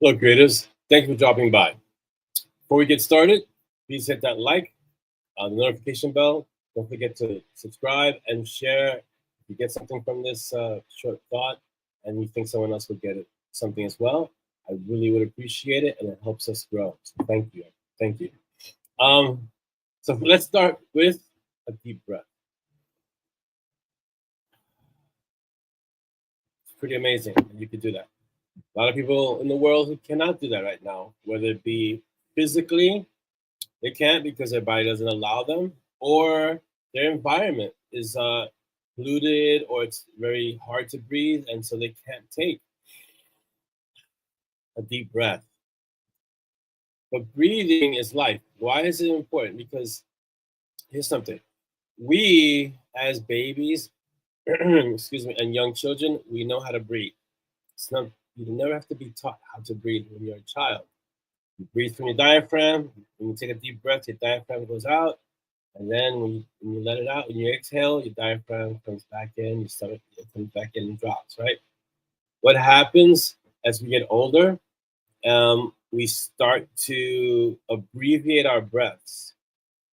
Hello, creators. Thank you for dropping by. Before we get started, please hit that like, the notification bell. Don't forget to subscribe and share. If you get something from this short thought and you think someone else would get it, something as well, I really would appreciate it, and it helps us grow. So thank you. Thank you. So let's start with a deep breath. It's pretty amazing that you could do that. A lot of people in the world who cannot do that right now, whether it be physically, they can't because their body doesn't allow them, or their environment is polluted, or it's very hard to breathe, and so they can't take a deep breath. But breathing is life. Why is it important? Because here's something. We, as babies, excuse me, and young children, we know how to breathe. It's not, you never have to be taught how to breathe when you're a child. You breathe from your diaphragm. When you take a deep breath, your diaphragm goes out. And then when you let it out, when you exhale, your diaphragm comes back in, your stomach comes back in and drops, right? What happens as we get older, we start to abbreviate our breaths.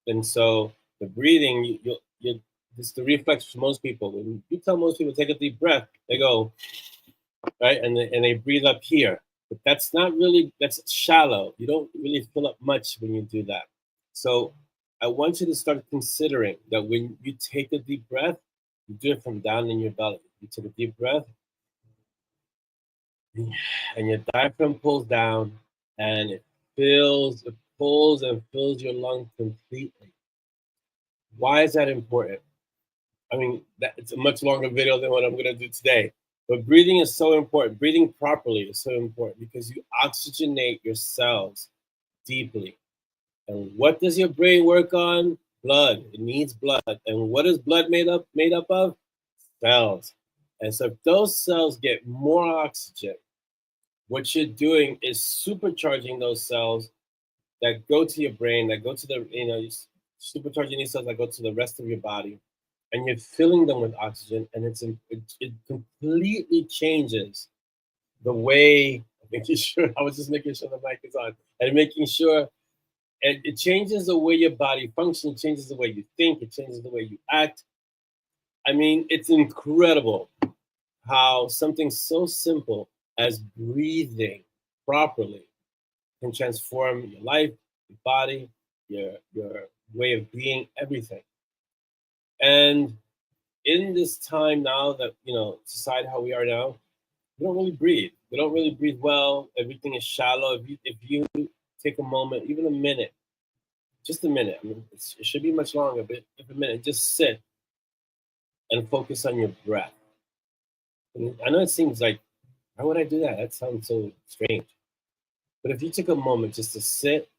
And so the breathing, this is the reflex for most people. When you tell most people to take a deep breath, they go, right? And they breathe up here. But that's not really, that's shallow. You don't really fill up much when you do that. So I want you to start considering that when you take a deep breath, you do it from down in your belly. You take a deep breath, and your diaphragm pulls down, and it pulls and fills your lungs completely. Why is that important? I mean, it's a much longer video than what I'm going to do today. But breathing is so important. Breathing properly is so important because you oxygenate your cells deeply. And what does your brain work on? Blood. It needs blood. And what is blood made up of? Cells. And so if those cells get more oxygen, what you're doing is supercharging those cells that go to your brain, that go to the, supercharging these cells that go to the rest of your body, and you're filling them with oxygen, and it completely changes the way, making sure, I was just making sure the mic is on, and making sure, and it changes the way your body functions, it changes the way you think, it changes the way you act. I mean, it's incredible how something so simple as breathing properly can transform your life, your body, your way of being, everything. And in this time now that, society how we are now, we don't really breathe. We don't really breathe well. Everything is shallow. If you take a moment, even a minute, just a minute. I mean, it should be much longer, but if a minute, just sit and focus on your breath. And I know it seems like, why would I do that? That sounds so strange. But if you took a moment just to sit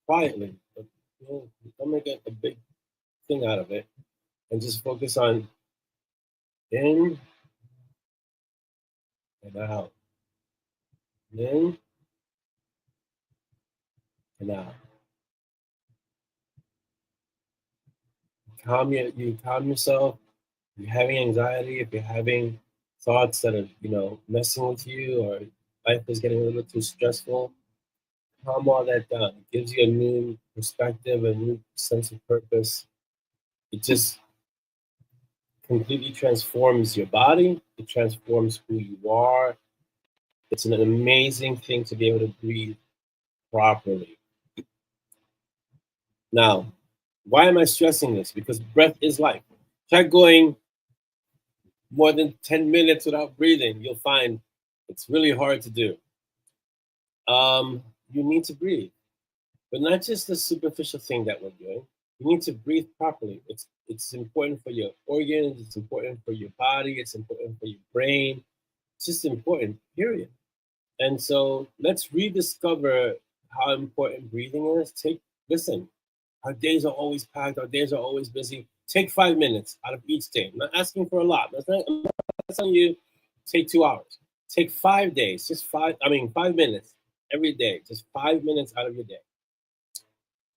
quietly, don't make a big thing out of it, and just focus on in and out, in and out. You calm yourself. If you're having anxiety, if you're having thoughts that are, messing with you, or life is getting a little too stressful, calm all that down. It gives you a new perspective, a new sense of purpose. It just completely transforms your body. It transforms who you are. It's an amazing thing to be able to breathe properly. Now, why am I stressing this? Because breath is life. Try going more than 10 minutes without breathing. You'll find it's really hard to do. You need to breathe, but not just the superficial thing that we're doing. You need to breathe properly. It's important for your organs. It's important for your body. It's important for your brain. It's just important, period. And so let's rediscover how important breathing is. Listen, our days are always packed. Our days are always busy. Take 5 minutes out of each day. I'm not asking for a lot. I'm not telling you take 2 hours. Take 5 days, 5 minutes every day. Just 5 minutes out of your day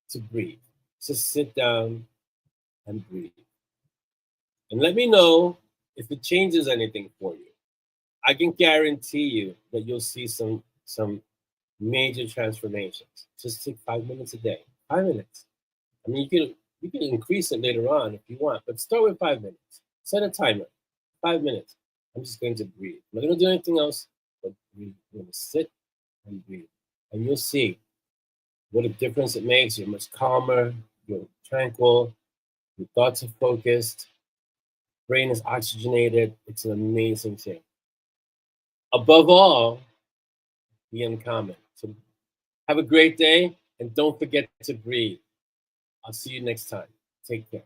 to breathe. Just sit down and breathe. And let me know if it changes anything for you. I can guarantee you that you'll see some some major transformations. Just take 5 minutes a day. 5 minutes. I mean, you can increase it later on if you want, but start with 5 minutes. Set a timer. 5 minutes. I'm just going to breathe. I'm not going to do anything else but breathe. I'm going to sit and breathe, and you'll see what a difference it makes. You're much calmer. You're tranquil. Your thoughts are focused. Brain is oxygenated. It's an amazing thing. Above all, be uncommon. So have a great day, and don't forget to breathe. I'll see you next time. Take care.